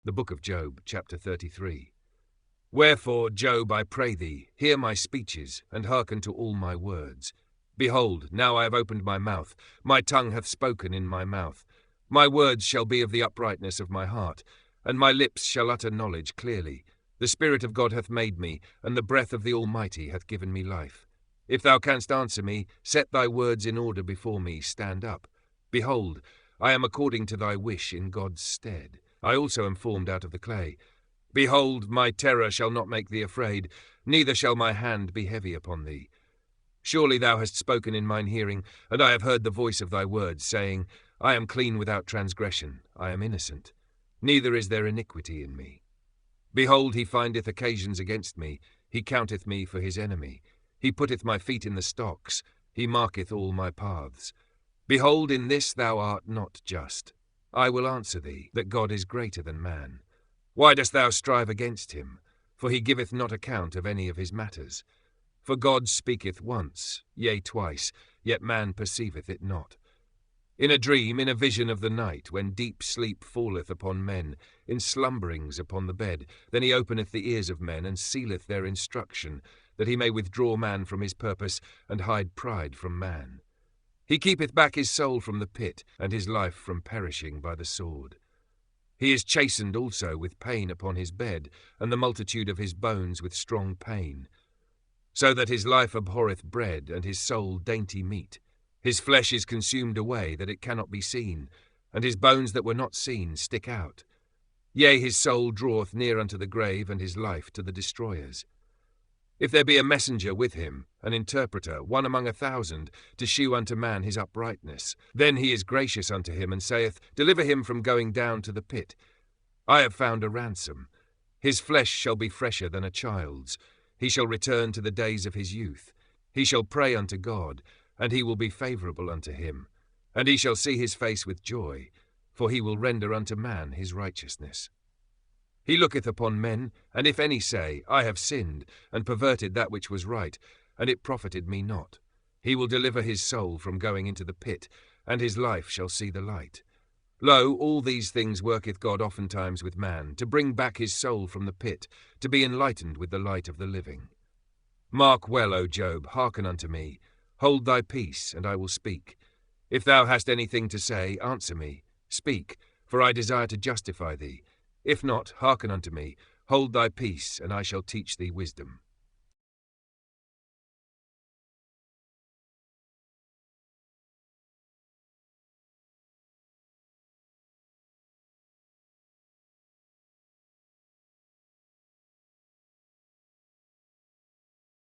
The Book of Job, chapter 33. Wherefore, Job, I pray thee, hear my speeches, and hearken to all my words. Behold, now I have opened my mouth, my tongue hath spoken in my mouth. My words shall be of the uprightness of my heart, and my lips shall utter knowledge clearly. The Spirit of God hath made me, and the breath of the Almighty hath given me life. If thou canst answer me, set thy words in order before me, stand up. Behold, I am according to thy wish in God's stead. I also am formed out of the clay. Behold, my terror shall not make thee afraid, neither shall my hand be heavy upon thee. Surely thou hast spoken in mine hearing, and I have heard the voice of thy words, saying, I am clean without transgression, I am innocent, neither is there iniquity in me. Behold, he findeth occasions against me, he counteth me for his enemy. He putteth my feet in the stocks, he marketh all my paths. Behold, in this thou art not just. I will answer thee, that God is greater than man. Why dost thou strive against him? For he giveth not account of any of his matters. For God speaketh once, yea twice, yet man perceiveth it not. In a dream, in a vision of the night, when deep sleep falleth upon men, in slumberings upon the bed, then he openeth the ears of men, and sealeth their instruction, that he may withdraw man from his purpose, and hide pride from man. He keepeth back his soul from the pit, and his life from perishing by the sword. He is chastened also with pain upon his bed, and the multitude of his bones with strong pain. So that his life abhorreth bread, and his soul dainty meat. His flesh is consumed away, that it cannot be seen, and his bones that were not seen stick out. Yea, his soul draweth near unto the grave, and his life to the destroyers. If there be a messenger with him, an interpreter, one among 1,000, to shew unto man his uprightness, then he is gracious unto him, and saith, Deliver him from going down to the pit. I have found a ransom. His flesh shall be fresher than a child's. He shall return to the days of his youth. He shall pray unto God, and he will be favourable unto him. And he shall see his face with joy, for he will render unto man his righteousness. He looketh upon men, and if any say, I have sinned, and perverted that which was right, and it profited me not, he will deliver his soul from going into the pit, and his life shall see the light. Lo, all these things worketh God oftentimes with man, to bring back his soul from the pit, to be enlightened with the light of the living. Mark well, O Job, hearken unto me. Hold thy peace, and I will speak. If thou hast anything to say, answer me. Speak, for I desire to justify thee. If not, hearken unto me. Hold thy peace, and I shall teach thee wisdom.